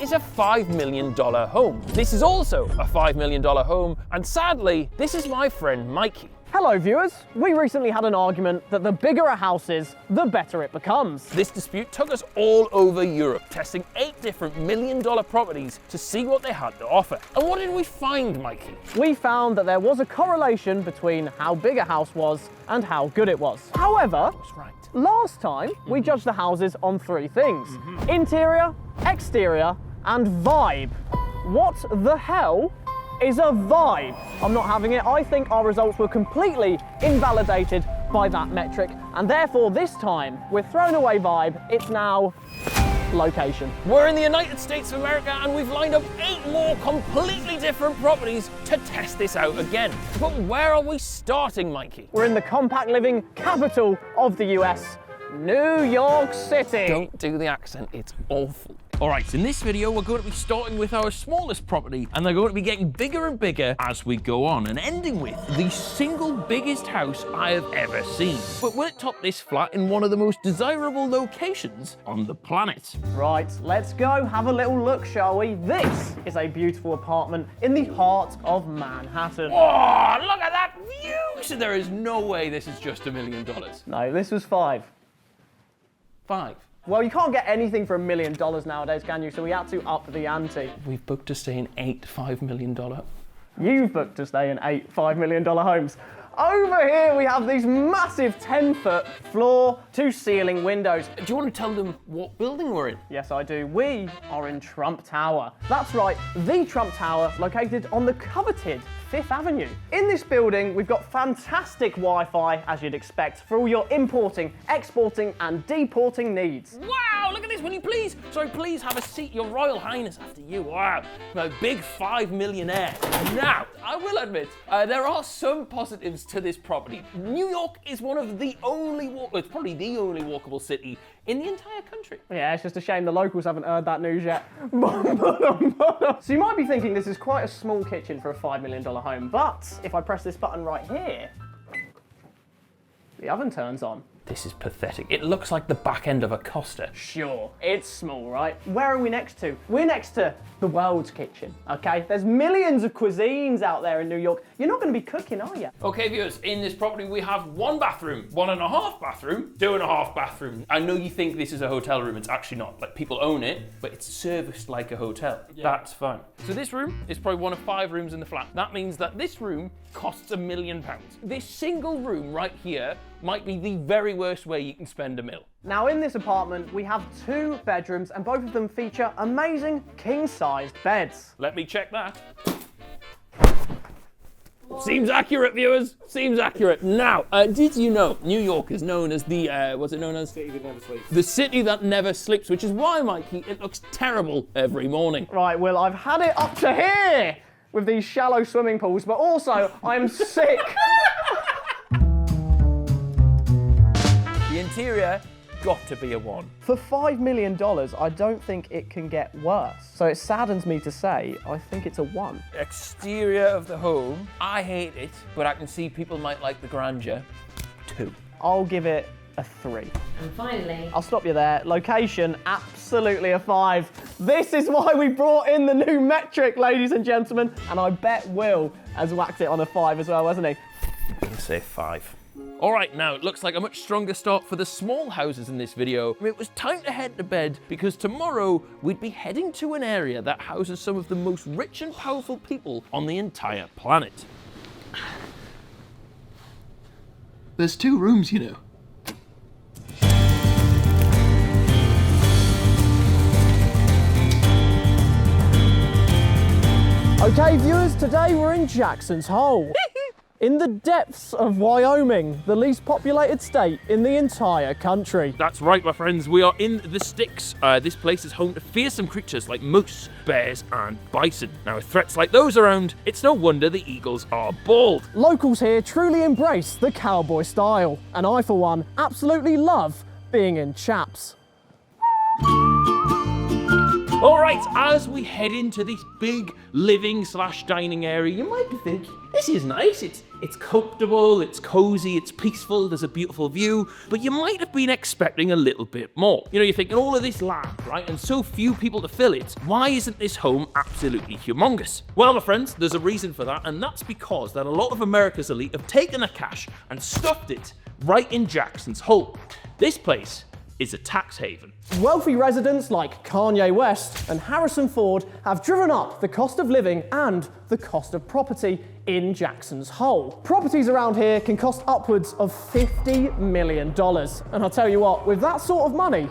is a $5 million home. This is also a $5 million home, and sadly, this is my friend Mikey. Hello viewers, we recently had an argument that the bigger a house is, the better it becomes. This dispute took us all over Europe, testing 8 different $1 million properties to see what they had to offer. And what did we find, Mikey? We found that there was a correlation between how big a house was and how good it was. However, That's right. last time we judged the houses on 3 things. Interior, exterior, and vibe. What the hell is a vibe? I'm not having it. I think our results were completely invalidated by that metric, and therefore this time we're throwing away vibe. It's now location. We're in the United States of America, and we've lined up 8 more completely different properties to test this out again. But where are we starting, Mikey? We're in the compact living capital of the US, New York City. Don't do the accent, it's awful. All right, so in this video, we're going to be starting with our smallest property, and they're going to be getting bigger and bigger as we go on, and ending with the single biggest house I have ever seen. But will it top this flat in one of the most desirable locations on the planet? Right, let's go have a little look, shall we? This is a beautiful apartment in the heart of Manhattan. Oh, look at that view! So there is no way this is just $1 million. No, this was 5. 5. Well, you can't get anything for $1 million nowadays, can you? So we had to up the ante. We've booked to stay in 8 $5 million. You've booked to stay in 8 $5 million homes. Over here, we have these massive 10-foot floor-to-ceiling windows. Do you want to tell them what building we're in? Yes, I do. We are in Trump Tower. That's right, the Trump Tower located on the coveted 5th Avenue. In this building, we've got fantastic Wi-Fi, as you'd expect, for all your importing, exporting, and deporting needs. Wow, look at this. Will you please, please have a seat, Your Royal Highness, after you. Wow, a big $5 millionaire. Now, I will admit, there are some positives to this property. New York is one of the only, it's probably the only walkable city in the entire country. Yeah, it's just a shame the locals haven't heard that news yet. So you might be thinking this is quite a small kitchen for a $5 million home, but if I press this button right here, the oven turns on. This is pathetic. It looks like the back end of a Costa. Sure, it's small, right? Where are we next to? We're next to the world's kitchen, okay? There's millions of cuisines out there in New York. You're not going to be cooking, are you? Okay, viewers, in this property we have 1 bathroom, 1.5 bathroom, 2.5 bathroom. I know you think this is a hotel room. It's actually not. Like, people own it, but it's serviced like a hotel. Yeah. That's fine. So this room is probably one of 5 rooms in the flat. That means that this room costs £1 million. This single room right here might be the very worst way you can spend $1 million. Now in this apartment, we have 2 bedrooms and both of them feature amazing king-sized beds. Let me check that. Seems accurate, viewers. Seems accurate. Now, did you know New York is known as the, what's it known as? City that never sleeps. The city that never sleeps, which is why, Mikey, it looks terrible every morning. Right, Will, I've had it up to here with these shallow swimming pools, but also I'm sick. The interior got to be a 1. For $5 million, I don't think it can get worse. So it saddens me to say, I think it's a 1. Exterior of the home, I hate it, but I can see people might like the grandeur. 2. I'll give it a 3. And finally, I'll stop you there. Location, absolutely a 5. This is why we brought in the new metric, ladies and gentlemen. And I bet Will has whacked it on a 5 as well, hasn't he? I'm gonna say 5. All right, now it looks like a much stronger start for the small houses in this video. It was time to head to bed because tomorrow we'd be heading to an area that houses some of the most rich and powerful people on the entire planet. There's 2 rooms, you know. Okay, viewers, today we're in Jackson's Hole. In the depths of Wyoming, the least populated state in the entire country. That's right, my friends, we are in the sticks. This place is home to fearsome creatures like moose, bears, and bison. Now, with threats like those around, it's no wonder the eagles are bald. Locals here truly embrace the cowboy style, and I, for one, absolutely love being in chaps. All right, as we head into this big living/dining area, you might be thinking, this is nice. It's comfortable, it's cozy, it's peaceful, there's a beautiful view, but you might have been expecting a little bit more. You know, you're thinking all of this land, right, and so few people to fill it. Why isn't this home absolutely humongous? Well, my friends, there's a reason for that, and that's because that a lot of America's elite have taken the cash and stuffed it right in Jackson's Hole. This place is a tax haven. Wealthy residents like Kanye West and Harrison Ford have driven up the cost of living and the cost of property in Jackson's Hole. Properties around here can cost upwards of $50 million. And I'll tell you what, with that sort of money,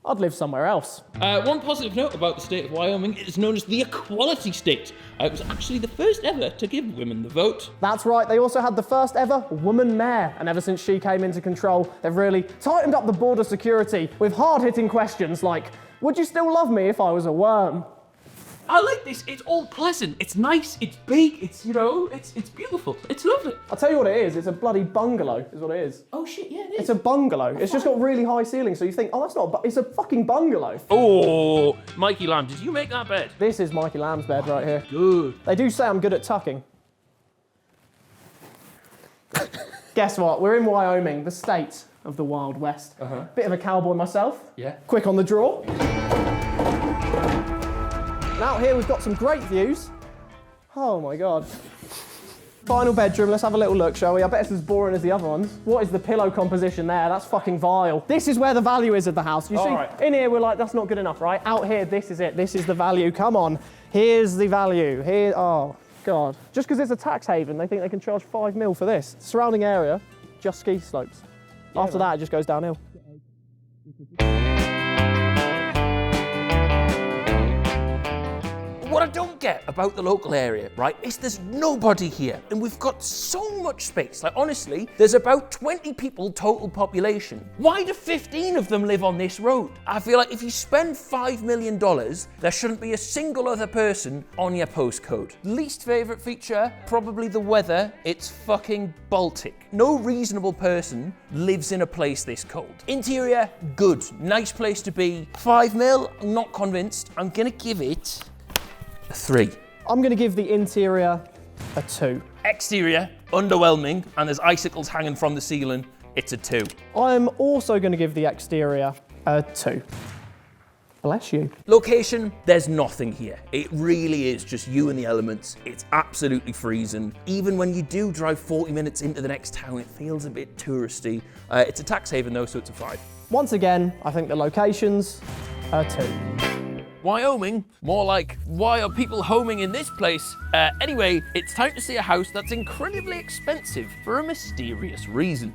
I'd live somewhere else. One positive note about the state of Wyoming, it is known as the equality state. It was actually the first ever to give women the vote. That's right, they also had the first ever woman mayor, and ever since she came into control, they've really tightened up the border security with hard-hitting questions like, would you still love me if I was a worm? I like this, it's all pleasant, it's nice, it's big, it's, you know, it's beautiful, it's lovely. I'll tell you what it is, it's a bloody bungalow, is what it is. Oh shit, yeah, it is. It's a bungalow. It's just got really high ceilings, so you think, oh, that's not it's a fucking bungalow. Oh, Mikey Lamb, did you make that bed? This is Mikey Lamb's bed right here. Good. They do say I'm good at tucking. Guess what? We're in Wyoming, the state of the Wild West. Bit of a cowboy myself. Yeah. Quick on the draw. And out here we've got some great views. Oh my God. Final bedroom, let's have a little look, shall we? I bet it's as boring as the other ones. What is the pillow composition there? That's fucking vile. This is where the value is of the house. You see, right. In here we're like, that's not good enough, right? Out here, this is it. This is the value. Come on. Here's the value. Here, oh God. Just because it's a tax haven, they think they can charge $5 million for this. Surrounding area, just ski slopes. Yeah, after that, it just goes downhill. What I don't get about the local area, right, is there's nobody here. And we've got so much space. Like, honestly, there's about 20 people total population. Why do 15 of them live on this road? I feel like if you spend $5 million, there shouldn't be a single other person on your postcode. Least favourite feature, probably the weather. It's fucking Baltic. No reasonable person lives in a place this cold. Interior, good. Nice place to be. $5 million, not convinced. I'm gonna give it a 3. I'm going to give the interior a 2. Exterior, underwhelming, and there's icicles hanging from the ceiling. It's a 2. I'm also going to give the exterior a 2. Bless you. Location, there's nothing here. It really is just you and the elements. It's absolutely freezing. Even when you do drive 40 minutes into the next town, it feels a bit touristy. It's a tax haven though, so it's a 5. Once again, I think the location's a 2. Wyoming, more like, why are people homing in this place? Anyway, it's time to see a house that's incredibly expensive for a mysterious reason.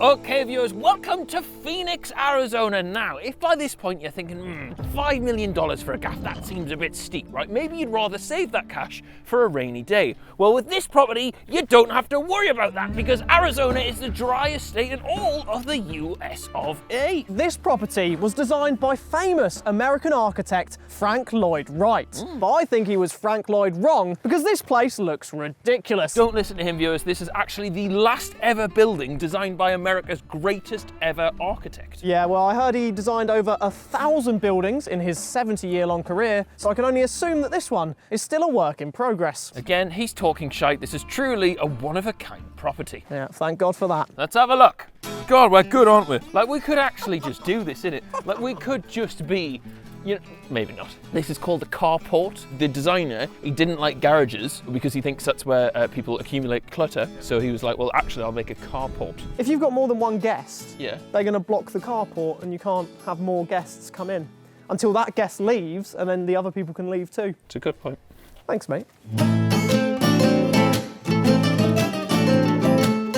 Okay, viewers, welcome to Phoenix, Arizona. Now, if by this point you're thinking, $5 million for a gaff, that seems a bit steep, right? Maybe you'd rather save that cash for a rainy day. Well, with this property, you don't have to worry about that because Arizona is the driest state in all of the US of A. This property was designed by famous American architect Frank Lloyd Wright. But I think he was Frank Lloyd wrong because this place looks ridiculous. Don't listen to him, viewers. This is actually the last ever building designed by America's greatest ever architect. Yeah, well, I heard he designed over 1,000 buildings in his 70-year-long career, so I can only assume that this one is still a work in progress. Again, he's talking shite. This is truly a one-of-a-kind property. Yeah, thank God for that. Let's have a look. God, we're good, aren't we? Like, we could actually just do this, innit? Like, we could just be, you know, maybe not. This is called a carport. The designer, he didn't like garages because he thinks that's where people accumulate clutter. So he was like, well, actually, I'll make a carport. If you've got more than one guest, yeah, they're going to block the carport and you can't have more guests come in until that guest leaves and then the other people can leave too. It's a good point. Thanks, mate.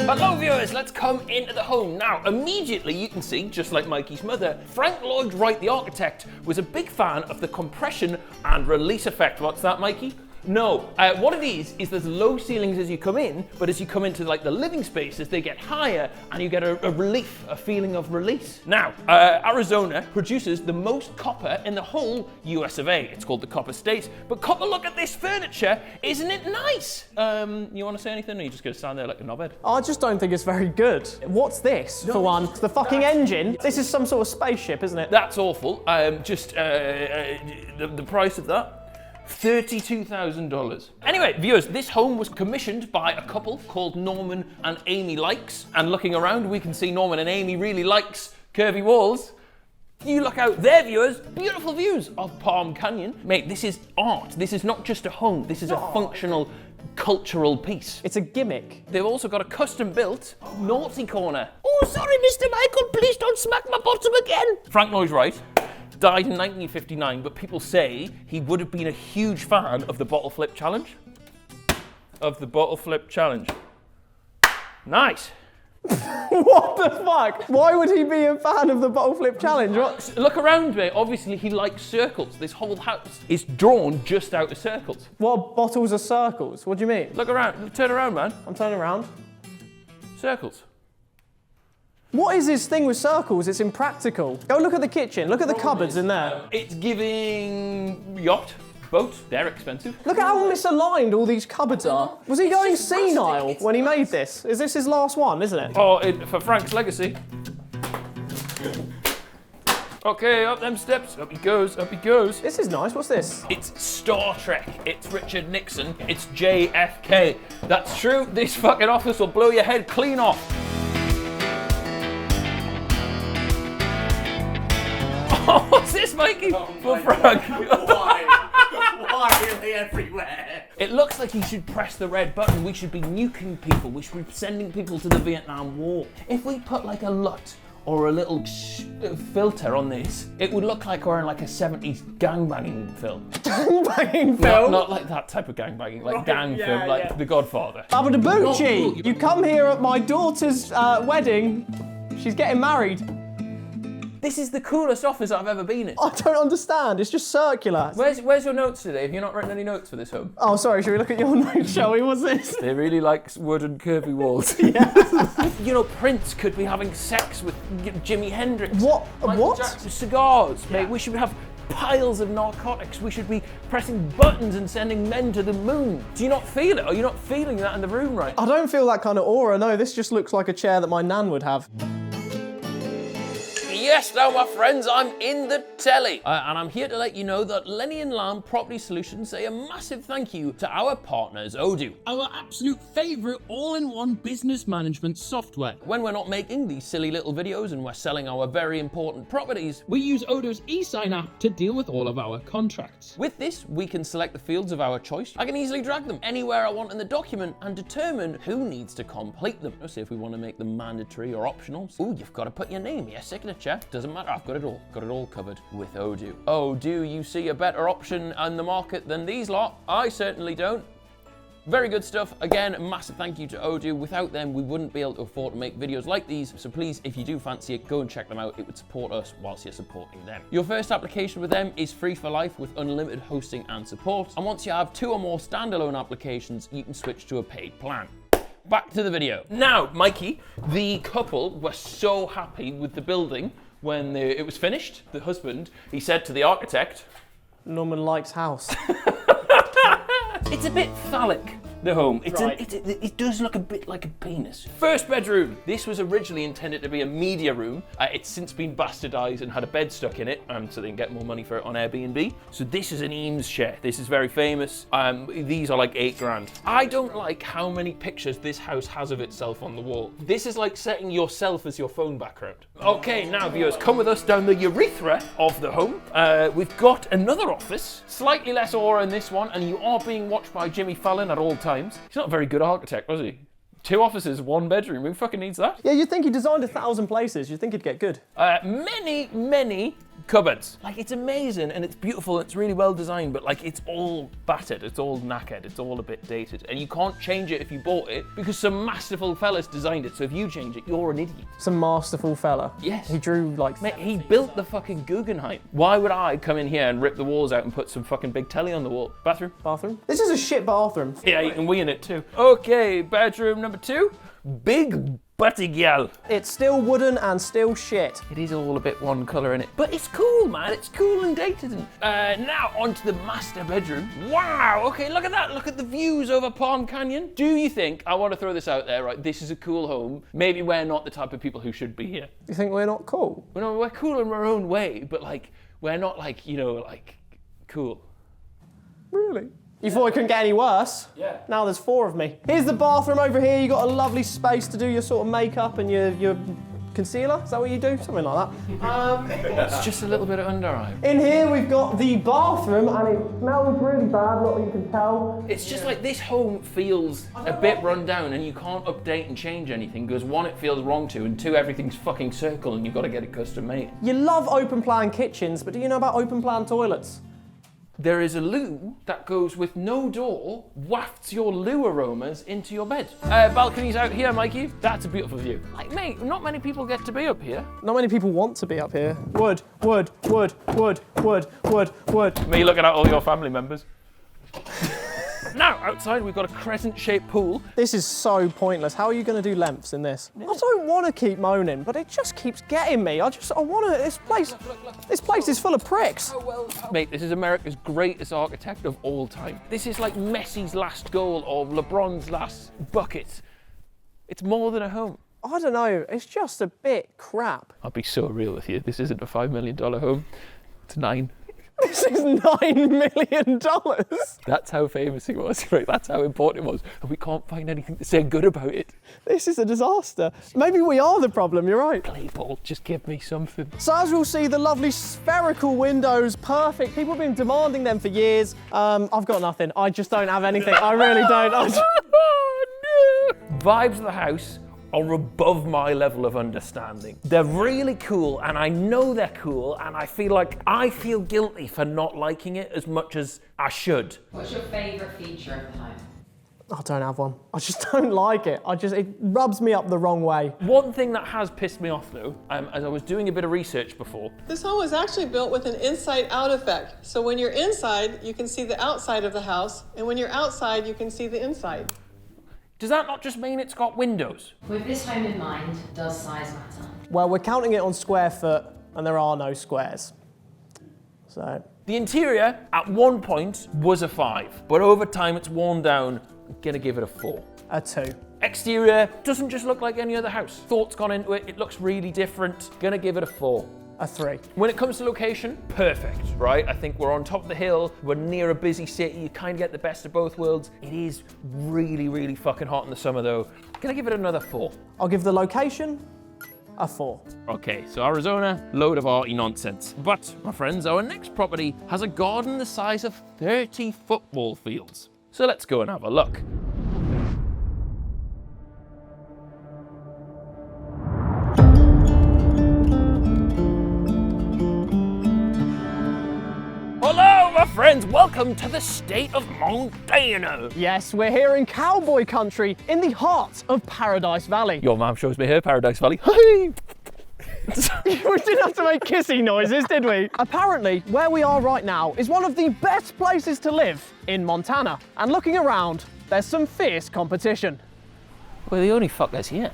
Hello viewers, let's come into the home. Now, immediately you can see, just like Mikey's mother, Frank Lloyd Wright, the architect, was a big fan of the compression and release effect. What's that, Mikey? No, what it is there's low ceilings as you come in, but as you come into like the living spaces, they get higher and you get a relief, a feeling of release. Now, Arizona produces the most copper in the whole US of A. It's called the Copper State, but copper, look at this furniture, isn't it nice? You want to say anything, or are you just going to stand there like a knobhead? I just don't think it's very good. What's this, for one? The fucking engine? This is some sort of spaceship, isn't it? That's awful. The price of that? $32,000. Anyway, viewers, this home was commissioned by a couple called Norman and Amy Likes. And looking around, we can see Norman and Amy really likes curvy walls. You look out there, viewers, beautiful views of Palm Canyon. Mate, this is art. This is not just a home. This is a functional, cultural piece. It's a gimmick. They've also got a custom-built naughty corner. Oh, sorry, Mr. Michael, please don't smack my bottom again. Frank Lloyd Wright died in 1959, but people say he would have been a huge fan of the bottle flip challenge. Nice. What the fuck? Why would he be a fan of the bottle flip challenge? What? Look around me. Obviously, he likes circles. This whole house is drawn just out of circles. What bottles are circles? What do you mean? Look around. Turn around, man. I'm turning around. Circles. What is this thing with circles? It's impractical. Go look at the kitchen. Look at the cupboards in there. It's giving yacht, boat. They're expensive. Look at how misaligned all these cupboards are. Was he going senile when he made this? Is this his last one, isn't it? Oh, for Frank's legacy. Okay, up them steps. Up he goes, up he goes. This is nice. What's this? It's Star Trek. It's Richard Nixon. It's JFK. That's true. This fucking office will blow your head clean off. Oh, what's this, Mikey? For Frank. Why are they everywhere? It looks like you should press the red button. We should be nuking people. We should be sending people to the Vietnam War. If we put like a LUT or a little filter on this, it would look like we're in like a 70s gangbanging film. Gangbanging film? Not like that type of gangbanging, like gang film, like The Godfather. Baba Dabucci, you come here at my daughter's wedding. She's getting married. This is the coolest office I've ever been in. I don't understand. It's just circular. Where's your notes today? Have you not written any notes for this home? Oh, sorry. Should we look at your notes, shall we? What's this? They really like wooden curvy walls. Yes. You know, Prince could be having sex with Jimi Hendrix. What? What? Cigars, mate. We should have piles of narcotics. We should be pressing buttons and sending men to the moon. Do you not feel it? Are you not feeling that in the room right now? I don't feel that kind of aura. No, this just looks like a chair that my nan would have. Yes, now my friends, I'm in the telly. And I'm here to let you know that Lenny and Lamb Property Solutions say a massive thank you to our partners, Odoo. Our absolute favourite all-in-one business management software. When we're not making these silly little videos and we're selling our very important properties, We use Odoo's e-sign app to deal with all of our contracts. with this, we can select the fields of our choice. I can easily drag them anywhere I want in the document and determine who needs to complete them. Let's see if we want to make them mandatory or optional. Ooh, you've got to put your name, your signature. Doesn't matter, I've got it all covered with Odoo. Oh, do you see a better option on the market than these lot? I certainly don't. Very good stuff. Again, a massive thank you to Odoo. Without them, we wouldn't be able to afford to make videos like these. So please, if you do fancy it, go and check them out. It would support us whilst you're supporting them. Your first application with them is free for life with unlimited hosting and support. And once you have 2 or more standalone applications, you can switch to a paid plan. Back to the video. Now, Mikey, the couple were so happy with the building when it was finished. The husband, he said to the architect, Norman likes house. it's a bit phallic, the home. Right. It does look a bit like a penis. First bedroom. This was originally intended to be a media room. It's since been bastardized and had a bed stuck in it, so they can get more money for it on Airbnb. So this is an Eames chair. This is very famous. These are like $8,000. I don't like how many pictures this house has of itself on the wall. This is like setting yourself as your phone background. Okay, now viewers, come with us down the urethra of the home. We've got another office, slightly less aura in this one, and you are being watched by Jimmy Fallon at all times. He's not a very good architect, was he? 2 offices, 1 bedroom. Who fucking needs that? Yeah, you'd think he designed 1,000 places. You'd think he'd get good. Many cupboards. Like, it's amazing and it's beautiful, it's really well designed, but like, it's all battered, it's all knackered, it's all a bit dated. And you can't change it if you bought it because some masterful fella's designed it. So if you change it, you're an idiot. Some masterful fella. Yes. He drew like... Mate, he built the fucking Guggenheim. Why would I come in here and rip the walls out and put some fucking big telly on the wall? Bathroom? Bathroom? This is a shit bathroom. Yeah, you can wee in it too. Okay, bedroom number 2. Big Abygail. It's still wooden and still shit. It is all a bit one colour in it, but it's cool, man. It's cool and dated. And now onto the master bedroom. Wow. Okay, look at that. Look at the views over Palm Canyon. Do you think, I want to throw this out there, right? This is a cool home. Maybe we're not the type of people who should be here. You think we're not cool? We're cool in our own way, but like, we're not like, you know, like, cool. Really? You thought it couldn't get any worse? Yeah. Now there's 4 of me. Here's the bathroom over here. You got a lovely space to do your sort of makeup and your concealer. Is that what you do? Something like that. It's just a little bit of under eye. In here we've got the bathroom and it smells really bad, not that you can tell. It's just like this home feels a bit run down and you can't update and change anything because 1, it feels wrong to, and 2, everything's fucking circle and you've got to get it custom made. You love open plan kitchens, but do you know about open plan toilets? There is a loo that goes with no door, wafts your loo aromas into your bed. Balconies out here, Mikey. That's a beautiful view. Like, mate, not many people get to be up here. Not many people want to be up here. Wood. Me looking at all your family members. Now, outside we've got a crescent-shaped pool. This is so pointless. How are you going to do lengths in this? I don't want to keep moaning, but it just keeps getting me. I want to, this place is full of pricks. Mate, this is America's greatest architect of all time. This is like Messi's last goal or LeBron's last bucket. It's more than a home. I don't know, it's just a bit crap. I'll be so real with you. This isn't a $5 million home. It's 9. This is $9 million. That's how famous he was, right? That's how important it was. And we can't find anything to say good about it. This is a disaster. Maybe we are the problem, you're right. Play ball, just give me something. So as we'll see, the lovely spherical windows, perfect. People have been demanding them for years. I've got nothing. I just don't have anything. I really don't. Oh, no. Vibes of the house are above my level of understanding. They're really cool, and I know they're cool, and I feel guilty for not liking it as much as I should. What's your favourite feature of the home? I don't have one. I just don't like it. It rubs me up the wrong way. One thing that has pissed me off though, as I was doing a bit of research before. This home was actually built with an inside-out effect. So when you're inside, you can see the outside of the house, and when you're outside, you can see the inside. Does that not just mean it's got windows? With this home in mind, does size matter? Well, we're counting it on square foot, and there are no squares. So. The interior, at one point, was a 5, but over time it's worn down. I'm gonna give it a 4. A 2. Exterior doesn't just look like any other house. Thought's gone into it, it looks really different. Gonna give it a 4. A 3. When it comes to location, perfect, right? I think we're on top of the hill, we're near a busy city, you kind of get the best of both worlds. It is really, really fucking hot in the summer though. Gonna give it another 4. I'll give the location a 4. Okay, so Arizona, load of arty nonsense. But, my friends, our next property has a garden the size of 30 football fields. So let's go and have a look. Hello, my friends. Welcome to the state of Montana. Yes, we're here in cowboy country in the heart of Paradise Valley. Your mum shows me here, Paradise Valley. Hey! We didn't have to make kissy noises, did we? Apparently, where we are right now is one of the best places to live in Montana. And looking around, there's some fierce competition. We're the only fuckers here.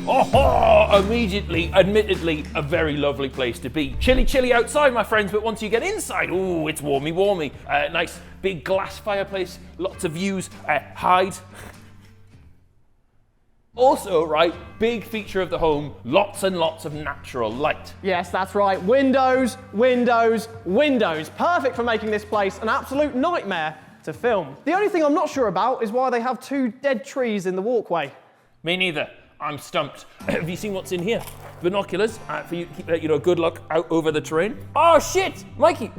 Oh, immediately, admittedly, a very lovely place to be. Chilly outside, my friends, but once you get inside, ooh, it's warmy. Nice big glass fireplace, lots of views, hide. Also, right, big feature of the home, lots and lots of natural light. Yes, that's right. Windows. Perfect for making this place an absolute nightmare to film. The only thing I'm not sure about is why they have 2 dead trees in the walkway. Me neither. I'm stumped. Have you seen what's in here? Binoculars for you to keep, good luck out over the terrain. Oh shit! Mikey,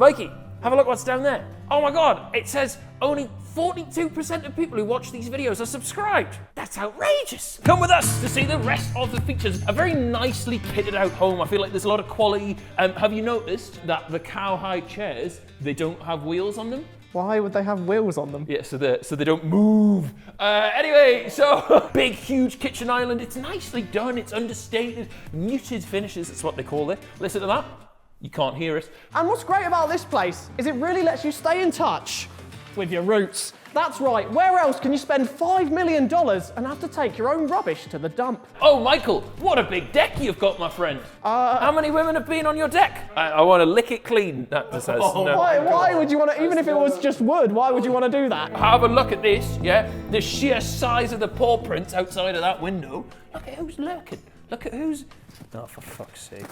have a look what's down there. Oh my god, it says only 42% of people who watch these videos are subscribed. That's outrageous. Come with us to see the rest of the features. A very nicely kitted out home. I feel like there's a lot of quality. Have you noticed that the cowhide chairs, they don't have wheels on them? Why would they have wheels on them? Yeah, so they don't move. Anyway, so big, huge kitchen island. It's nicely done. It's understated, muted finishes. That's what they call it. Listen to that. You can't hear it. And what's great about this place is it really lets you stay in touch with your roots. That's right, where else can you spend $5 million and have to take your own rubbish to the dump? Oh, Michael, what a big deck you've got, my friend. How many women have been on your deck? I want to lick it clean. That just says no. Why would you want to, even if it was just wood, why would you want to do that? Have a look at this, yeah? The sheer size of the paw prints outside of that window. Look at who's lurking. Look at who's... Oh, for fuck's sake.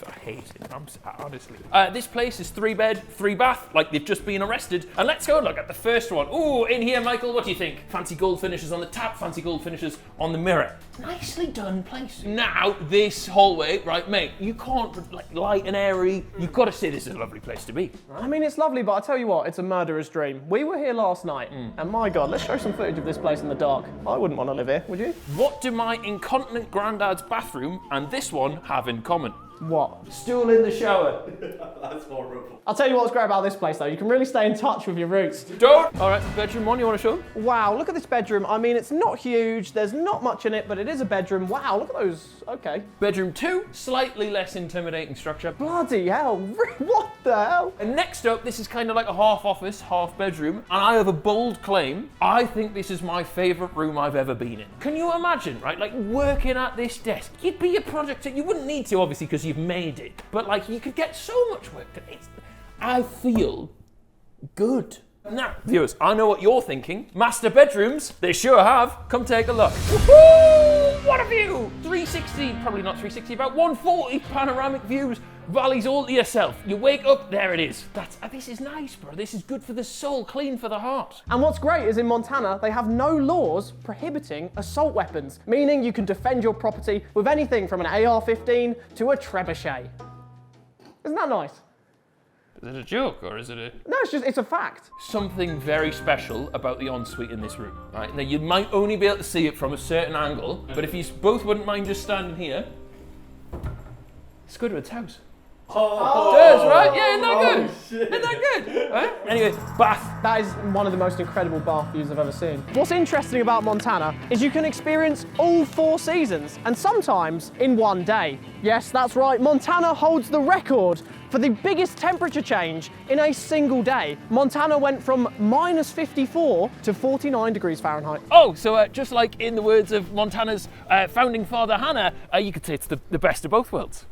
I hate it. Honestly. This place is 3 bed, 3 bath, like they've just been arrested. And let's go and look at the first one. Ooh, in here, Michael, what do you think? Fancy gold finishes on the tap, fancy gold finishes on the mirror. Nicely done place. Now, this hallway, right, mate, you can't, like, light and airy. You've got to say this is a lovely place to be. I mean, it's lovely, but I tell you what, it's a murderer's dream. We were here last night, and my God, let's show some footage of this place in the dark. I wouldn't want to live here, would you? What do my incontinent granddad's bathroom and this one have in common? What? Stool in the shower. That's horrible. I'll tell you what's great about this place, though. You can really stay in touch with your roots. Don't! All right, bedroom 1, you want to show them? Wow, look at this bedroom. I mean, it's not huge. There's not much in it, but it is a bedroom. Wow, look at those. Okay. Bedroom 2, slightly less intimidating structure. Bloody hell. What the hell? And next up, this is kind of like a half office, half bedroom. And I have a bold claim. I think this is my favourite room I've ever been in. Can you imagine, right? Like working at this desk. You'd be a project, you wouldn't need to, obviously, because you've made it. But like, you could get so much work done. I feel good. Now, viewers, I know what you're thinking. Master bedrooms, they sure have. Come take a look. Woohoo! What a view! 360, probably not 360, about 140 panoramic views. Valleys all to yourself. You wake up, there it is. This is nice, bro. This is good for the soul, clean for the heart. And what's great is in Montana, they have no laws prohibiting assault weapons, meaning you can defend your property with anything from an AR-15 to a trebuchet. Isn't that nice? Is it a joke or is it a... No, it's a fact. Something very special about the ensuite in this room, right? Now, you might only be able to see it from a certain angle, but if you both wouldn't mind just standing here, it's Squidward's house. Oh, it does, right? Yeah, isn't that good? Shit. Isn't that good? Right? Anyway, bath. That is one of the most incredible bath views I've ever seen. What's interesting about Montana is you can experience all 4 seasons, and sometimes in one day. Yes, that's right, Montana holds the record for the biggest temperature change in a single day. Montana went from -54 to 49 degrees Fahrenheit. Oh, so just like in the words of Montana's founding father, Hannah, you could say it's the best of both worlds.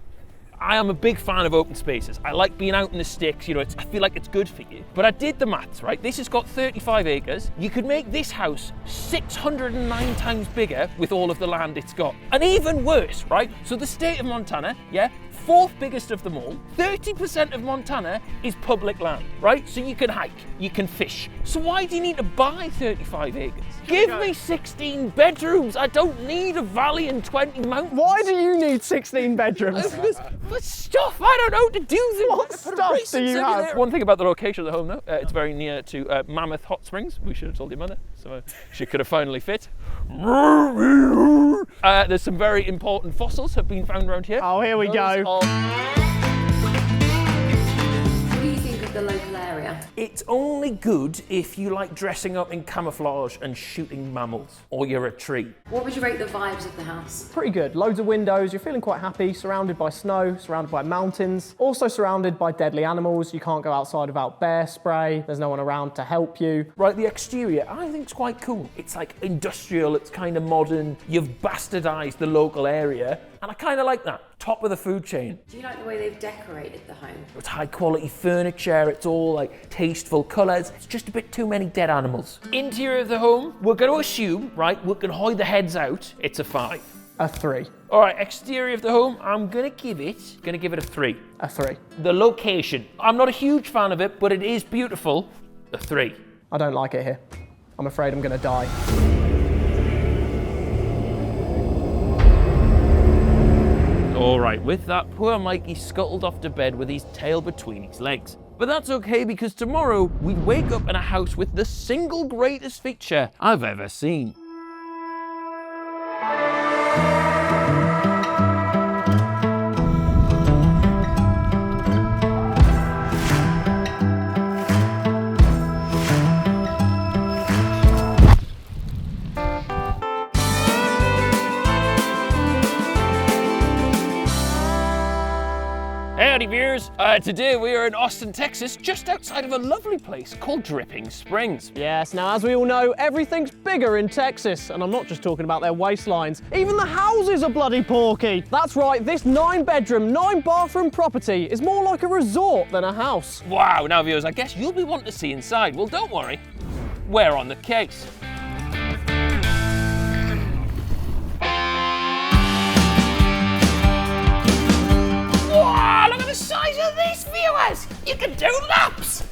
I am a big fan of open spaces. I like being out in the sticks, you know, I feel like it's good for you. But I did the maths, right? This has got 35 acres. You could make this house 609 times bigger with all of the land it's got. And even worse, right? So the state of Montana, yeah, 4th biggest of them all, 30% of Montana is public land, right? So you can hike, you can fish. So why do you need to buy 35 acres? Give me 16 bedrooms. I don't need a valley and 20 mountains. Why do you need 16 bedrooms? For stuff, I don't know, to do things. What stuff do you have? One thing about the location of the home, though, it's very near to Mammoth Hot Springs. We should have told your mother, so she could have finally fit. There's some very important fossils have been found around here. Oh, here we go. What do you think of the local area? It's only good if you like dressing up in camouflage and shooting mammals, or you're a tree. What would you rate the vibes of the house? Pretty good. Loads of windows. You're feeling quite happy. Surrounded by snow, surrounded by mountains. Also surrounded by deadly animals. You can't go outside without bear spray. There's no one around to help you. Right, the exterior, I think it's quite cool. It's like industrial, it's kind of modern. You've bastardized the local area, and I kind of like that. Top of the food chain. Do you like the way they've decorated the home? It's high quality furniture, it's all like tasteful colours. It's just a bit too many dead animals. Interior of the home, we're going to assume, right, we can hide the heads out, it's a 5. A 3. All right, exterior of the home, I'm going to give it a 3. A 3. The location, I'm not a huge fan of it, but it is beautiful. A 3. I don't like it here. I'm afraid I'm going to die. All All right, with that, poor Mikey scuttled off to bed with his tail between his legs. But that's okay, because tomorrow we wake up in a house with the single greatest feature I've ever seen. Howdy viewers, today we are in Austin, Texas, just outside of a lovely place called Dripping Springs. Yes, now as we all know, everything's bigger in Texas, and I'm not just talking about their waistlines. Even the houses are bloody porky. That's right, this 9-bedroom, 9-bathroom property is more like a resort than a house. Wow, now viewers, I guess you'll be wanting to see inside. Well, don't worry, we're on the case. Wow, look at the size of this, viewers! You can do laps!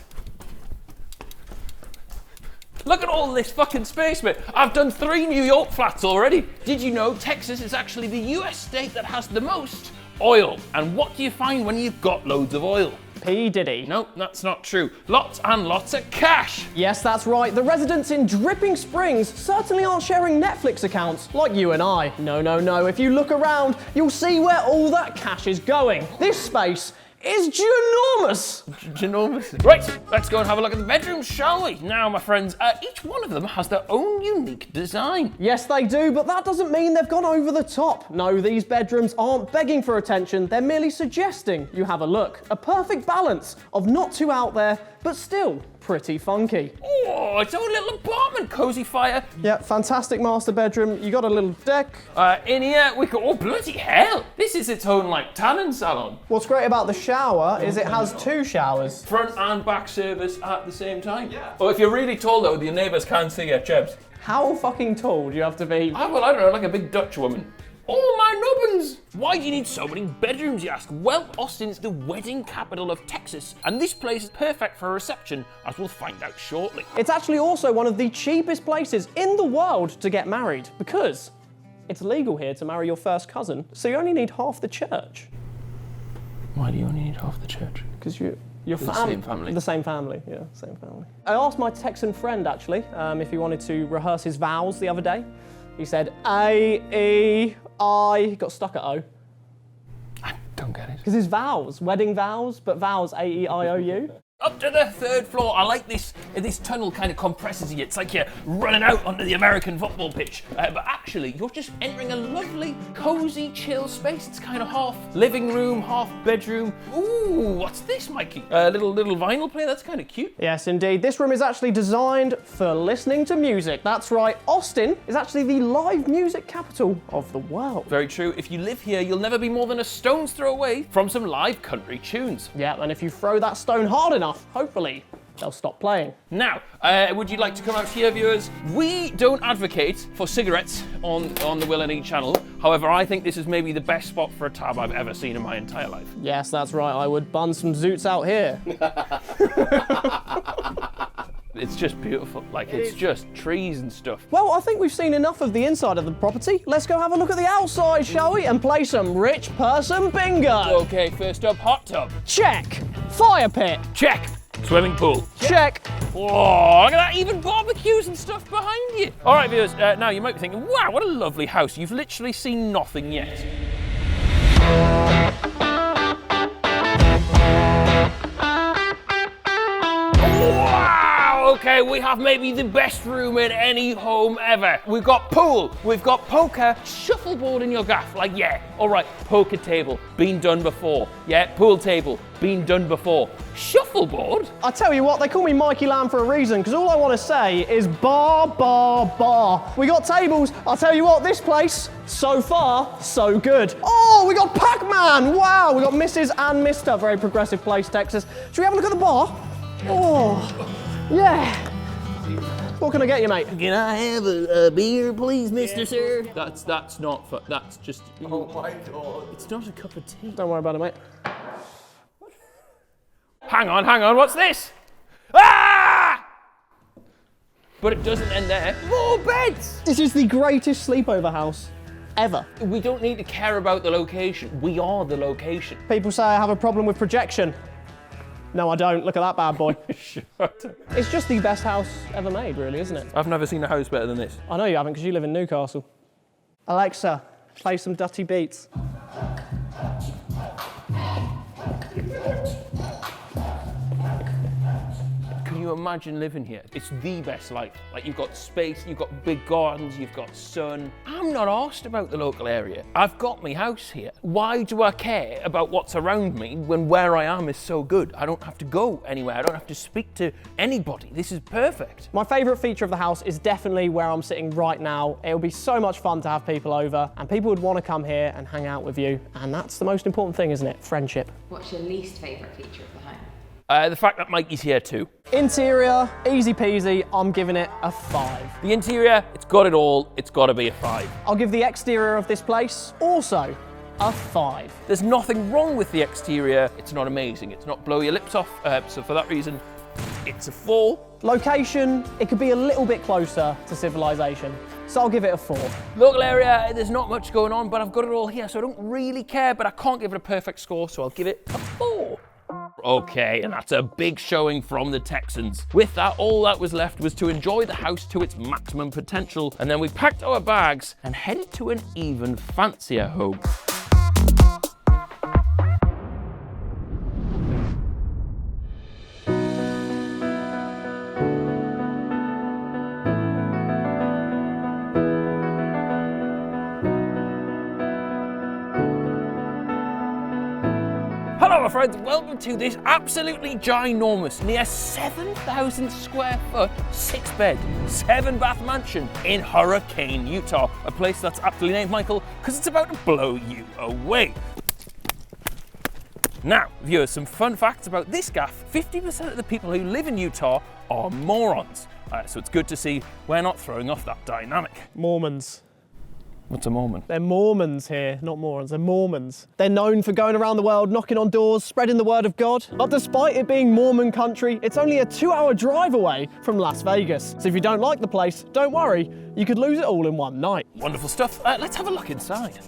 Look at all this fucking space, mate. I've done 3 New York flats already. Did you know Texas is actually the US state that has the most oil? And what do you find when you've got loads of oil? P. Diddy. No, that's not true. Lots and lots of cash. Yes, that's right. The residents in Dripping Springs certainly aren't sharing Netflix accounts like you and I. No, no, no. If you look around, you'll see where all that cash is going. This space is ginormous. Ginormous. Right, let's go and have a look at the bedrooms, shall we? Now, my friends, each one of them has their own unique design. Yes, they do, but that doesn't mean they've gone over the top. No, these bedrooms aren't begging for attention. They're merely suggesting you have a look. A perfect balance of not too out there, but still pretty funky. Oh, it's our little apartment, cozy fire. Yeah, fantastic master bedroom. You got a little deck. In here, we got, oh, bloody hell. This is its own, like, tanning salon. What's great about the shower is it has 2 showers. Front and back service at the same time. Yeah. Well, if you're really tall, though, your neighbours can't see you, Chebs. How fucking tall do you have to be? Well, I don't know, like a big Dutch woman. Oh my nubbins! Why do you need so many bedrooms, you ask? Well, Austin's the wedding capital of Texas, and this place is perfect for a reception, as we'll find out shortly. It's actually also one of the cheapest places in the world to get married, because it's legal here to marry your first cousin, so you only need half the church. Why do you only need half the church? Because you're the same family. The same family, yeah, same family. I asked my Texan friend, actually, if he wanted to rehearse his vows the other day. He said A-E-I, got stuck at O. I don't get it. Because his vows, wedding vows, but vows A-E-I-O-U. Up to the 3rd floor. I like this. This tunnel kind of compresses you. It's like you're running out onto the American football pitch. But actually, you're just entering a lovely, cozy, chill space. It's kind of half living room, half bedroom. Ooh, what's this, Mikey? Little vinyl player. That's kind of cute. Yes, indeed. This room is actually designed for listening to music. That's right. Austin is actually the live music capital of the world. Very true. If you live here, you'll never be more than a stone's throw away from some live country tunes. Yeah, and if you throw that stone hard enough, hopefully they'll stop playing. Now, would you like to come out here, viewers? We don't advocate for cigarettes on the Will and Eat channel. However, I think this is maybe the best spot for a tab I've ever seen in my entire life. Yes, that's right. I would bun some zoots out here. It's just beautiful. Like, it's just trees and stuff. Well, I think we've seen enough of the inside of the property. Let's go have a look at the outside, shall we? And play some rich person bingo. Okay, first up, hot tub. Check. Fire pit. Check. Swimming pool. Check. Whoa, look at that, even barbecues and stuff behind you. All right, viewers, now you might be thinking, wow, what a lovely house. You've literally seen nothing yet. Wow, okay, we have maybe the best room in any home ever. We've got pool, we've got poker, shuffleboard in your gaff, like, yeah, all right, poker table, been done before. Yeah, pool table, been done before. Shuffleboard? I tell you what, they call me Mikey Lamb for a reason, because all I want to say is bar, bar, bar. We got tables. I'll tell you what, this place, so far, so good. Oh, we got Pac-Man. Wow, we got Mrs. and Mr. Very progressive place, Texas. Should we have a look at the bar? Oh, yeah. What can I get you, mate? Can I have a beer, please, Mr. Sir? That's not fun. That's just... Oh, my God. It's not a cup of tea. Don't worry about it, mate. Hang on, what's this? Ah! But it doesn't end there. More beds! This is the greatest sleepover house ever. We don't need to care about the location. We are the location. People say I have a problem with projection. No, I don't. Look at that bad boy. Shut up. It's just the best house ever made, really, isn't it? I've never seen a house better than this. I know you haven't, because you live in Newcastle. Alexa, play some Dutty Beats. Can you imagine living here? It's the best life. Like, you've got space, you've got big gardens, you've got sun. I'm not arsed about the local area. I've got my house here. Why do I care about what's around me when where I am is so good? I don't have to go anywhere. I don't have to speak to anybody. This is perfect. My favourite feature of the house is definitely where I'm sitting right now. It would be so much fun to have people over, and people would want to come here and hang out with you. And that's the most important thing, isn't it? Friendship. What's your least favourite feature of the home? The fact that Mikey's here too. Interior, easy peasy, I'm giving it a 5. The interior, it's got it all. It's got to be a 5. I'll give the exterior of this place also a 5. There's nothing wrong with the exterior. It's not amazing. It's not blow your lips off. So for that reason, it's a 4. Location, it could be a little bit closer to civilization, so I'll give it a 4. Local area, there's not much going on, but I've got it all here, so I don't really care, but I can't give it a perfect score, so I'll give it a 4. Okay, and that's a big showing from the Texans. With that, all that was left was to enjoy the house to its maximum potential, and then we packed our bags and headed to an even fancier home. Hello my friends, welcome to this absolutely ginormous, near 7,000 square foot, 6-bed, 7-bath mansion in Hurricane, Utah. A place that's aptly named Michael because it's about to blow you away. Now, viewers, some fun facts about this gaff. 50% of the people who live in Utah are morons. So it's good to see we're not throwing off that dynamic. Mormons. What's a Mormon? They're Mormons here, not morons, they're Mormons. They're known for going around the world, knocking on doors, spreading the word of God. But despite it being Mormon country, it's only a 2-hour drive away from Las Vegas. So if you don't like the place, don't worry, you could lose it all in one night. Wonderful stuff. Let's have a look inside.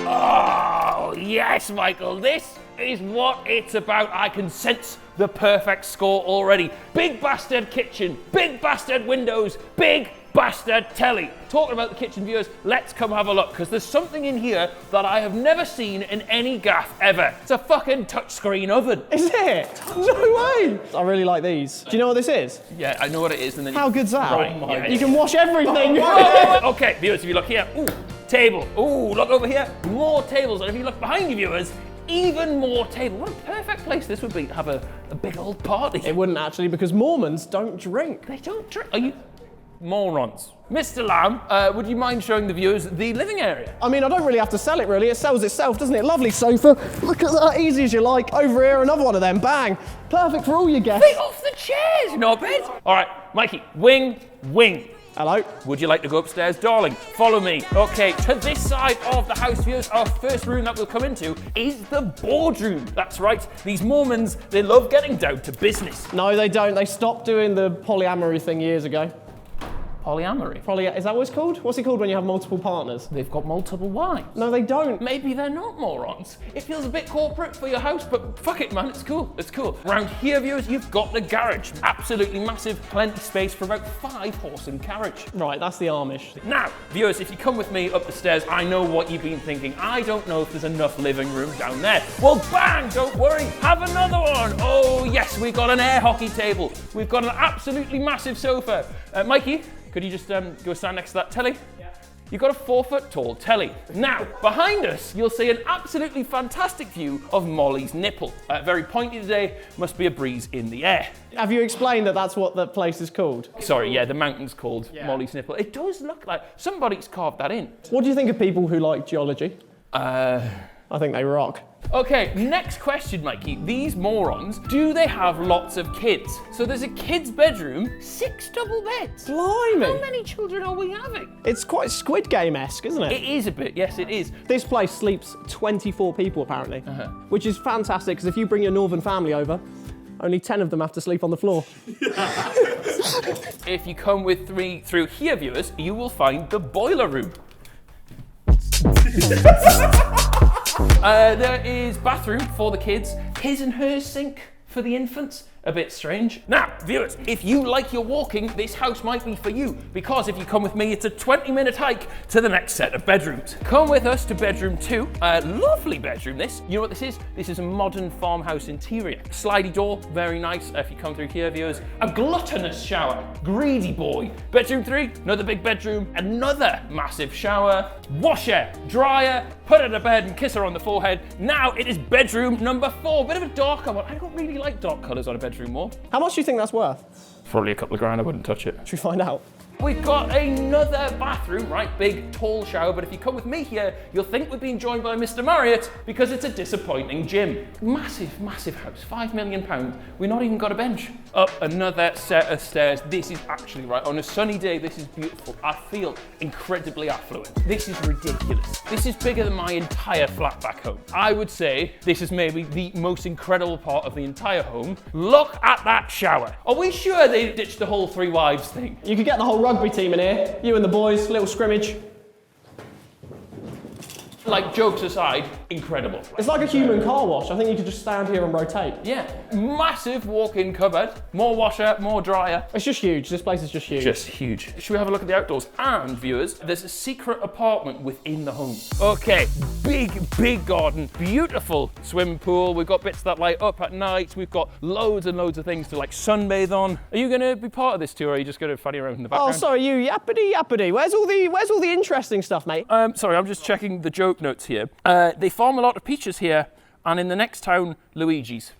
Oh, yes, Michael, this is what it's about. I can sense the perfect score already. Big bastard kitchen, big bastard windows, big bastard telly. Talking about the kitchen, viewers, let's come have a look, because there's something in here that I have never seen in any gaff ever. It's a fucking touchscreen oven. Is it? No way! I really like these. Do you know what this is? Yeah, I know what it is. And then How good's that? Right, You can wash everything. Okay, viewers, if you look here, ooh, table. Ooh, look over here, more tables. And if you look behind you, viewers, even more table. What a perfect place this would be to have a big old party. It wouldn't actually, because Mormons don't drink. They don't drink. Are you morons? Mr. Lamb, would you mind showing the viewers the living area? I mean, I don't really have to sell it, really. It sells itself, doesn't it? Lovely sofa. Look at that, easy as you like. Over here, another one of them. Bang. Perfect for all your guests. Take off the chairs, not bad. All right, Mikey, wing. Hello. Would you like to go upstairs, darling? Follow me. Okay, to this side of the house, viewers, our first room that we'll come into is the boardroom. That's right, these Mormons, they love getting down to business. No, they don't. They stopped doing the polyamory thing years ago. Polyamory? Is that what it's called? What's it called when you have multiple partners? They've got multiple wives. No, they don't. Maybe they're not morons. It feels a bit corporate for your house, but fuck it, man, it's cool. It's cool. Around here, viewers, you've got the garage. Absolutely massive, plenty space for about 5-horse and carriage. Right, that's the Amish. Now, viewers, if you come with me up the stairs, I know what you've been thinking. I don't know if there's enough living room down there. Well, bang, don't worry, have another one. Oh, yes, we've got an air hockey table. We've got an absolutely massive sofa. Mikey, could you just go stand next to that telly? Yeah. You've got a 4-foot-tall telly. Now, behind us, you'll see an absolutely fantastic view of Molly's nipple. Very pointy today, must be a breeze in the air. Have you explained that that's what the place is called? Sorry, yeah, the mountain's called Molly's nipple. It does look like somebody's carved that in. What do you think of people who like geology? I think they rock. Okay, next question, Mikey. These morons, do they have lots of kids? So there's a kid's bedroom, 6 double beds. Blimey. How many children are we having? It's quite Squid Game-esque, isn't it? It is a bit, yes it is. This place sleeps 24 people, apparently, which is fantastic, because if you bring your northern family over, only 10 of them have to sleep on the floor. If you come with 3 through here, viewers, you will find the boiler room. There is bathroom for the kids, his and hers sink for the infants. A bit strange. Now, viewers, if you like your walking, this house might be for you, because if you come with me, it's a 20-minute hike to the next set of bedrooms. Come with us to bedroom 2. Lovely bedroom, this. You know what this is? This is a modern farmhouse interior. Slidey door, very nice. If you come through here, viewers, a gluttonous shower. Greedy boy. Bedroom 3, another big bedroom, another massive shower. Washer, dryer, put her to bed and kiss her on the forehead. Now it is bedroom number 4. Bit of a darker one. I don't really like dark colours on a bedroom more. How much do you think that's worth? Probably a couple of grand, I wouldn't touch it. Should we find out? We've got another bathroom, right? Big, tall shower, but if you come with me here, you'll think we're being joined by Mr. Marriott because it's a disappointing gym. Massive, massive house, £5 million. We've not even got a bench. Up another set of stairs. This is actually, right, on a sunny day, this is beautiful. I feel incredibly affluent. This is ridiculous. This is bigger than my entire flat back home. I would say this is maybe the most incredible part of the entire home. Look at that shower. Are we sure they ditched the whole 3 wives thing? You could get the whole rugby team in here. You and the boys, little scrimmage. Like, jokes aside, incredible. It's like a human car wash. I think you could just stand here and rotate. Yeah, massive walk-in cupboard, more washer, more dryer. It's just huge. This place is just huge. Just huge. Should we have a look at the outdoors? And viewers, there's a secret apartment within the home. Okay, big garden, beautiful swimming pool. We've got bits that light up at night. We've got loads and loads of things to like sunbathe on. Are you gonna be part of this tour, or are you just gonna fanny around in the background? Oh, sorry, you yappity. Where's all the interesting stuff, mate? Sorry, I'm just checking the joke notes here. They farm a lot of peaches here, and in the next town, Luigi's.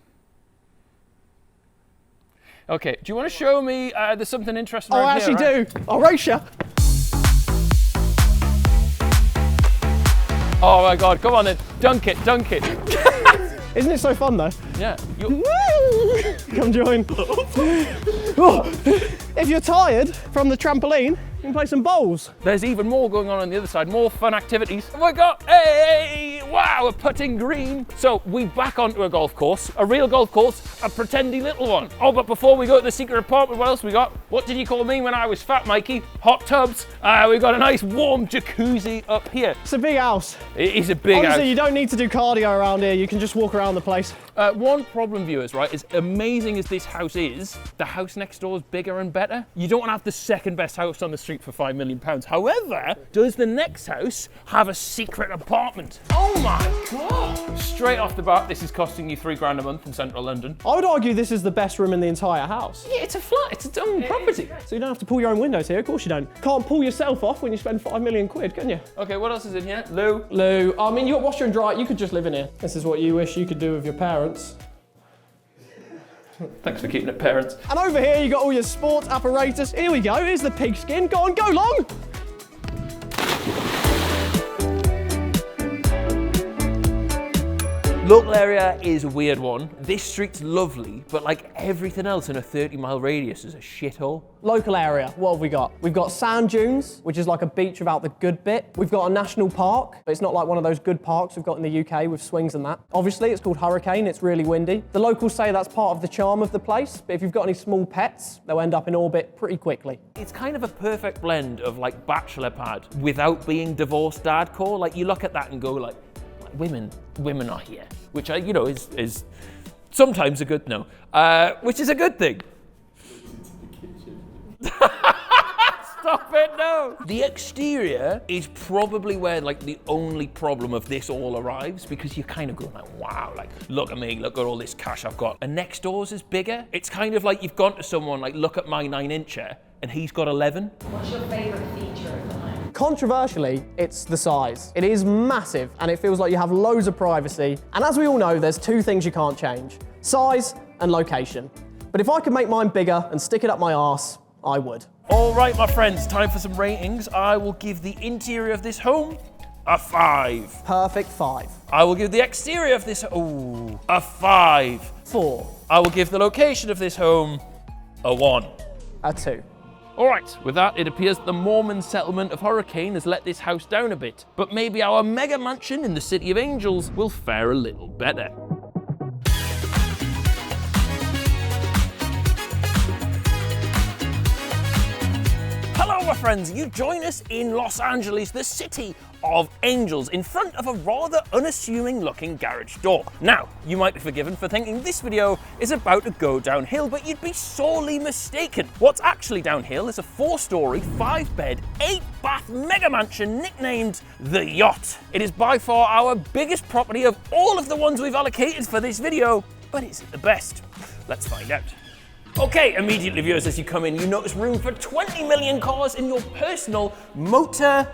Okay, do you want to show me there's something interesting Oh, around I actually here, right? do. I'll race you. Oh my God, come on then, dunk it. Isn't it so fun though? Yeah. Come join. If you're tired from the trampoline, you can play some bowls. There's even more going on the other side, more fun activities. Oh my God, hey, wow, a putting green. So we're back onto a golf course, a real golf course, a pretendy little one. Oh, but before we go to the secret apartment, what else we got? What did you call me when I was fat, Mikey? Hot tubs. We've got a nice warm jacuzzi up here. It's a big house. It is a big Honestly, house. you don't need to do cardio around here. You can just walk around the place. One problem, viewers, right, as amazing as this house is, the house next door is bigger and better. You don't want to have the second best house on the street for £5 million. However, does the next house have a secret apartment? Oh my God! Straight off the bat, this is costing you £3 grand a month in central London. I would argue this is the best room in the entire house. Yeah, it's a flat, it's its own property. So you don't have to pull your own windows here, of course you don't. Can't pull yourself off when you spend £5 million, can you? Okay, what else is in here? Lou? I mean, you got washer and dryer, you could just live in here. This is what you wish you could do with your parents. Thanks for keeping it, parents. And over here, you got all your sports apparatus. Here we go, here's the pigskin. Go on, go long! Local area is a weird one. This street's lovely, but like everything else in a 30-mile radius is a shithole. Local area, what have we got? We've got sand dunes, which is like a beach without the good bit. We've got a national park, but it's not like one of those good parks we've got in the UK with swings and that. Obviously, it's called Hurricane, it's really windy. The locals say that's part of the charm of the place, but if you've got any small pets, they'll end up in orbit pretty quickly. It's kind of a perfect blend of like bachelor pad without being divorced dadcore. Like you look at that and go like women are here, which you know is sometimes a good which is a good thing. Stop it, no! The exterior is probably where like the only problem of this all arrives, because you're kind of going like, wow, like look at me, look at all this cash I've got. And next door's is bigger. It's kind of like you've gone to someone like, look at my 9-incher, and he's got 11. What's your favourite feature of the home? Controversially, it's the size. It is massive, and it feels like you have loads of privacy. And as we all know, there's 2 things you can't change: size and location. But if I could make mine bigger and stick it up my arse, I would. All right, my friends, time for some ratings. I will give the interior of this home a 5. Perfect 5. I will give the exterior of this home a 5. 4. I will give the location of this home a 1. A 2. All right, with that, it appears the Mormon settlement of Hurricane has let this house down a bit, but maybe our mega mansion in the City of Angels will fare a little better. my friends, you join us in Los Angeles, the city of angels, in front of a rather unassuming looking garage door. Now, you might be forgiven for thinking this video is about to go downhill, but you'd be sorely mistaken. What's actually downhill is a 4-story, 5-bed, 8-bath mega mansion nicknamed The Yacht. It is by far our biggest property of all of the ones we've allocated for this video, but is it the best? Let's find out. Okay, immediately viewers, as you come in, you notice room for 20 million cars in your personal motor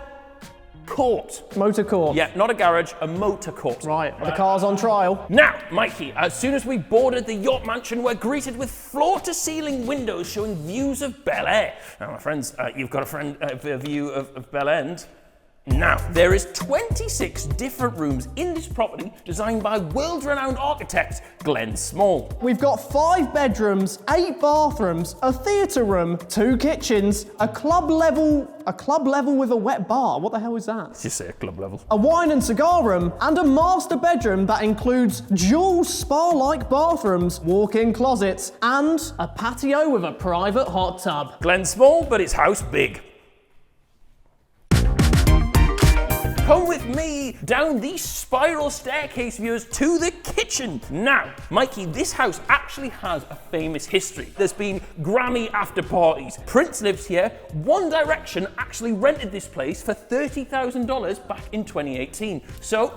court. Motor court? Yeah, not a garage, a motor court. Right, the car's on trial. Now, Mikey, as soon as we boarded the yacht mansion, we're greeted with floor-to-ceiling windows showing views of Bel Air. Now, my friends, you've got a view of Bel End. Now, there is 26 different rooms in this property designed by world-renowned architect Glenn Small. We've got 5 bedrooms, 8 bathrooms, a theatre room, 2 kitchens, a club level with a wet bar. What the hell is that? Just say a club level. A wine and cigar room, and a master bedroom that includes dual spa-like bathrooms, walk-in closets, and a patio with a private hot tub. Glenn Small, but his house big. Come with me down the spiral staircase, viewers, to the kitchen. Now, Mikey, this house actually has a famous history. There's been Grammy after parties. Prince lives here. One Direction actually rented this place for $30,000 back in 2018. So,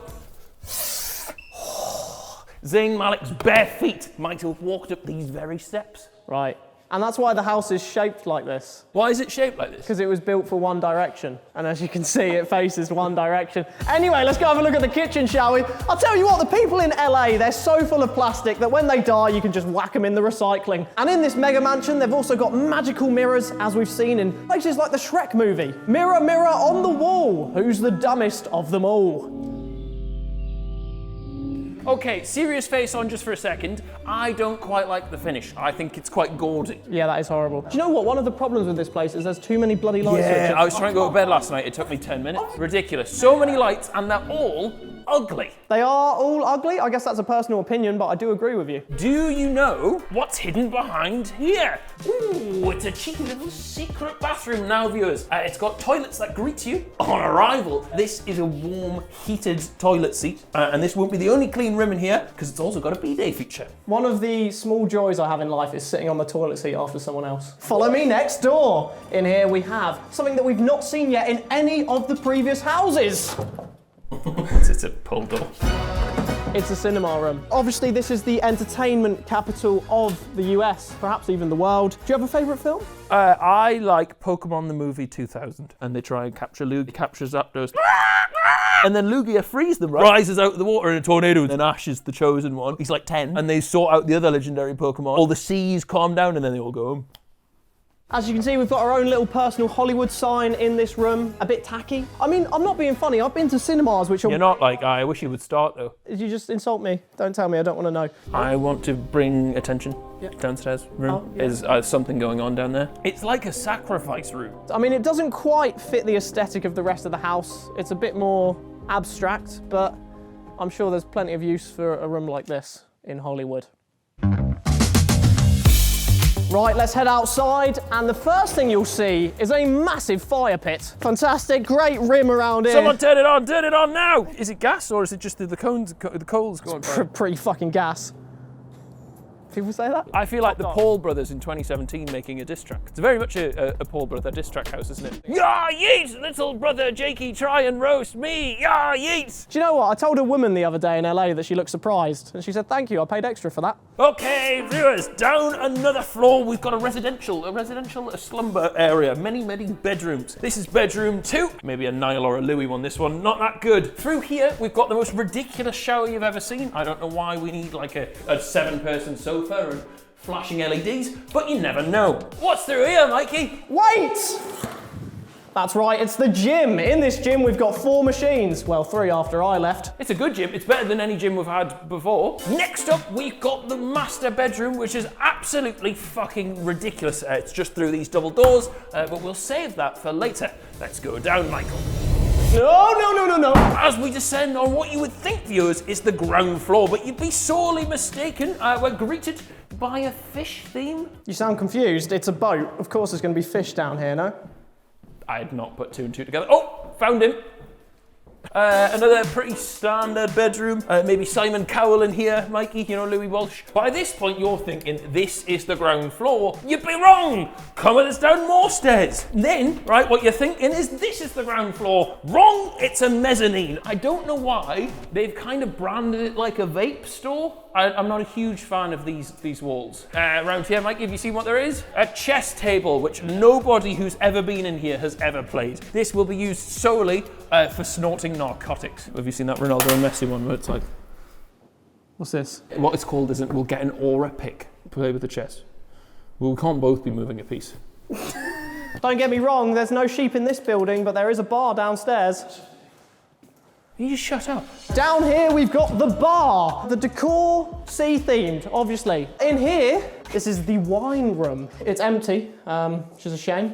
Zayn Malik's bare feet might have walked up these very steps. Right. And that's why the house is shaped like this. Why is it shaped like this? Because it was built for One Direction. And as you can see, it faces One Direction. Anyway, let's go have a look at the kitchen, shall we? I'll tell you what, the people in LA, they're so full of plastic that when they die, you can just whack them in the recycling. And in this mega mansion, they've also got magical mirrors, as we've seen in places like the Shrek movie. Mirror, mirror on the wall, who's the dumbest of them all? Okay, serious face on just for a second. I don't quite like the finish. I think it's quite gaudy. Yeah, that is horrible. Do you know what? One of the problems with this place is there's too many bloody light switches. Yeah, I was trying to go to bed last night. It took me 10 minutes. Ridiculous. So many lights, and they're all ugly. They are all ugly. I guess that's a personal opinion, but I do agree with you. Do you know what's hidden behind here? Ooh, it's a cheeky little secret bathroom now, viewers. It's got toilets that greet you on arrival. This is a warm, heated toilet seat, and this won't be the only clean room in here, because it's also got a bidet feature. One of the small joys I have in life is sitting on the toilet seat after someone else. Follow me next door. In here we have something that we've not seen yet in any of the previous houses. It's a pull door. It's a cinema room. Obviously, this is the entertainment capital of the US, perhaps even the world. Do you have a favourite film? I like Pokemon the movie 2000, and they try and capture Lugia, captures Zapdos. And then Lugia frees them, right? Rises out of the water in a tornado, and then Ash is the chosen one. He's like 10, and they sort out the other legendary Pokemon. All the seas calm down, and then they all go home. As you can see, we've got our own little personal Hollywood sign in this room. A bit tacky. I mean, I'm not being funny. I've been to cinemas which are... You're not like, I wish you would start, though. Did you just insult me? Don't tell me. I don't want to know. I want to bring attention. Downstairs room. Is something going on down there? It's like a sacrifice room. I mean, it doesn't quite fit the aesthetic of the rest of the house. It's a bit more abstract, but I'm sure there's plenty of use for a room like this in Hollywood. Right, let's head outside, and the first thing you'll see is a massive fire pit. Fantastic, great rim around here. Someone turn it on now! Is it gas, or is it just the coals going by? Pre-fucking gas. People say that? I feel like the Paul brothers in 2017 making a diss track. It's very much a Paul brother diss track house, isn't it? Yeah, yeet, little brother Jakey, try and roast me. Yeah, yeet. Do you know what? I told a woman the other day in LA that she looked surprised, and she said, thank you, I paid extra for that. Okay, viewers, down another floor, we've got a slumber area, many bedrooms. This is bedroom 2. Maybe a Nile or a Louis one, this one, not that good. Through here, we've got the most ridiculous shower you've ever seen. I don't know why we need like a 7-person sofa and flashing LEDs, but you never know. What's through here, Mikey? Wait! That's right, it's the gym. In this gym, we've got 4 machines. Well, 3 after I left. It's a good gym. It's better than any gym we've had before. Next up, we've got the master bedroom, which is absolutely fucking ridiculous. It's just through these double doors, but we'll save that for later. Let's go down, Michael. No. As we descend on what you would think, viewers, is the ground floor, but you'd be sorely mistaken. We're greeted by a fish theme. You sound confused. It's a boat. Of course there's going to be fish down here, no? I had not put 2 and 2 together. Oh, found him. Another pretty standard bedroom. Maybe Simon Cowell in here, Mikey, you know, Louis Walsh. By this point, you're thinking, this is the ground floor. You'd be wrong. Come with us down more stairs. And then, right, what you're thinking is this is the ground floor. Wrong, it's a mezzanine. I don't know why they've kind of branded it like a vape store. I'm not a huge fan of these walls. Around here, Mikey, have you seen what there is? A chess table, which nobody who's ever been in here has ever played. This will be used solely for snorting narcotics. Have you seen that Ronaldo and Messi one where it's like... What's this? What it's called is we'll get an aura pick, play with the chess. Well, we can't both be moving a piece. Don't get me wrong, there's no sheep in this building, but there is a bar downstairs. You just shut up. Down here we've got the bar. The decor, sea-themed, obviously. In here, this is the wine room. It's empty, which is a shame,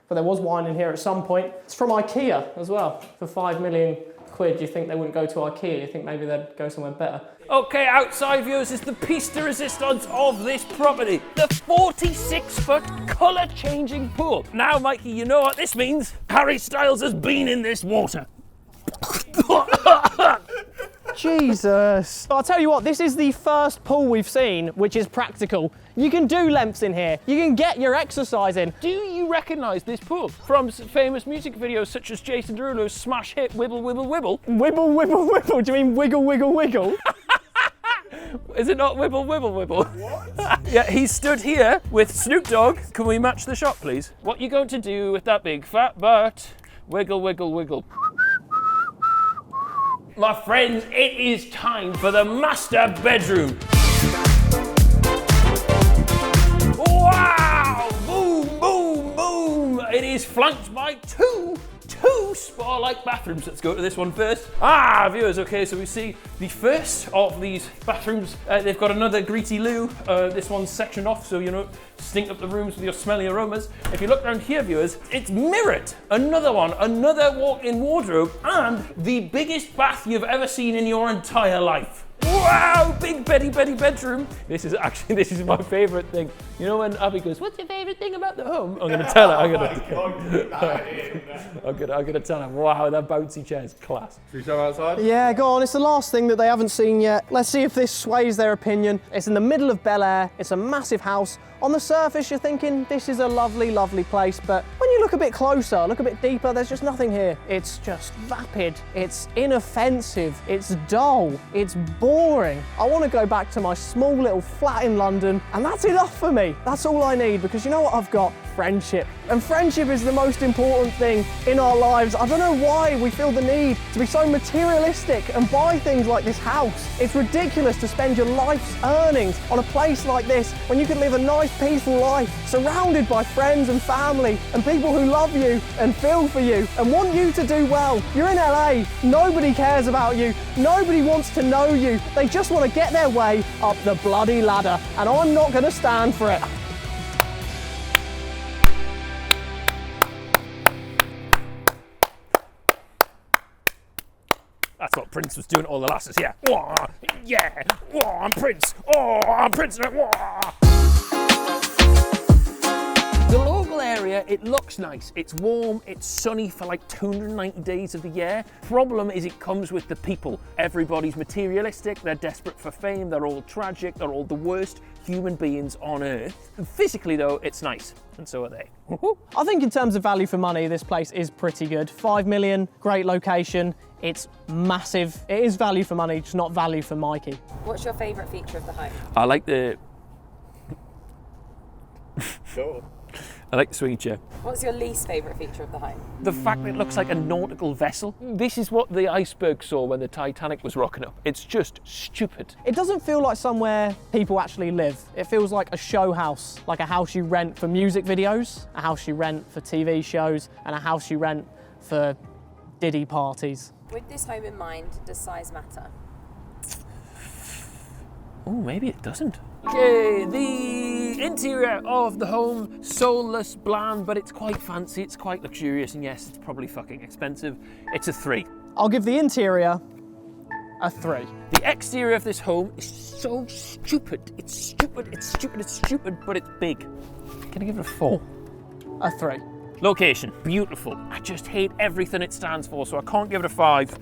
but there was wine in here at some point. It's from IKEA as well, for 5 million quid. You think they wouldn't go to IKEA? You think maybe they'd go somewhere better? Okay, outside viewers is the piece de resistance of this property. The 46-foot colour-changing pool. Now, Mikey, you know what this means. Harry Styles has been in this water. Jesus. I'll tell you what, this is the first pool we've seen which is practical. You can do lengths in here. You can get your exercise in. Do you recognise this pool from famous music videos such as Jason Derulo's smash hit Wibble Wibble Wibble? Wibble, wibble, wibble. Do you mean wiggle, wiggle, wiggle? Is it not Wibble Wibble Wibble? What? Yeah, he's stood here with Snoop Dogg. Can we match the shot, please? What you going to do with that big fat butt? Wiggle, wiggle, wiggle. My friends, it is time for the master bedroom. Wow! Boom, boom, boom! It is flanked by two spa-like bathrooms. Let's go to this one first. Viewers, okay, so we see the first of these bathrooms. They've got another greasy loo. This one's sectioned off, so you know, stink up the rooms with your smelly aromas. If you look around here, viewers, it's mirrored. Another one, another walk-in wardrobe, and the biggest bath you've ever seen in your entire life. Wow, big bedroom. This is my favourite thing. You know when Abby goes, what's your favourite thing about the home? I'm gonna tell her, I'm gonna tell her, wow, that bouncy chair is class. Should we show outside? Yeah, go on, it's the last thing that they haven't seen yet. Let's see if this sways their opinion. It's in the middle of Bel Air, it's a massive house. On the surface, you're thinking this is a lovely, lovely place, but when you look a bit closer, look a bit deeper, there's just nothing here. It's just vapid, it's inoffensive, it's dull, it's boring. I want to go back to my small little flat in London, and that's enough for me. That's all I need, because you know what I've got? Friendship. And friendship is the most important thing in our lives. I don't know why we feel the need to be so materialistic and buy things like this house. It's ridiculous to spend your life's earnings on a place like this when you could live a nice, peaceful life, surrounded by friends and family and people who love you and feel for you and want you to do well. You're in LA, nobody cares about you, nobody wants to know you, they just want to get their way up the bloody ladder, and I'm not going to stand for it. That's what Prince was doing to all the lasses, yeah. Wah, yeah, wah, I'm Prince. Oh, I'm Prince. Wah. The local area, it looks nice. It's warm, it's sunny for like 290 days of the year. Problem is it comes with the people. Everybody's materialistic, they're desperate for fame, they're all tragic, they're all the worst human beings on earth. And physically though, it's nice, and so are they. I think in terms of value for money, this place is pretty good. 5 million, great location. It's massive. It is value for money, just not value for Mikey. What's your favourite feature of the home? I like the Cool. I like the swing chair. What's your least favourite feature of the home? The fact that it looks like a nautical vessel. This is what the iceberg saw when the Titanic was rocking up. It's just stupid. It doesn't feel like somewhere people actually live. It feels like a show house, like a house you rent for music videos, a house you rent for TV shows, and a house you rent for Diddy parties. With this home in mind, does size matter? Oh, maybe it doesn't. Okay, the interior of the home, soulless, bland, but it's quite fancy, it's quite luxurious, and yes, it's probably fucking expensive. It's a 3. I'll give the interior a 3. The exterior of this home is so stupid. It's stupid, it's stupid, it's stupid, but it's big. Can I give it a 4? A 3. Location, beautiful. I just hate everything it stands for, so I can't give it a 5.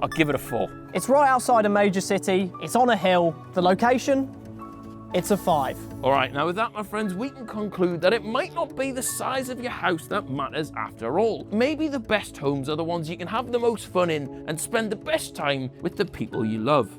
I'll give it a 4. It's right outside a major city. It's on a hill. The location, it's a 5. All right, now with that, my friends, we can conclude that it might not be the size of your house that matters after all. Maybe the best homes are the ones you can have the most fun in and spend the best time with the people you love.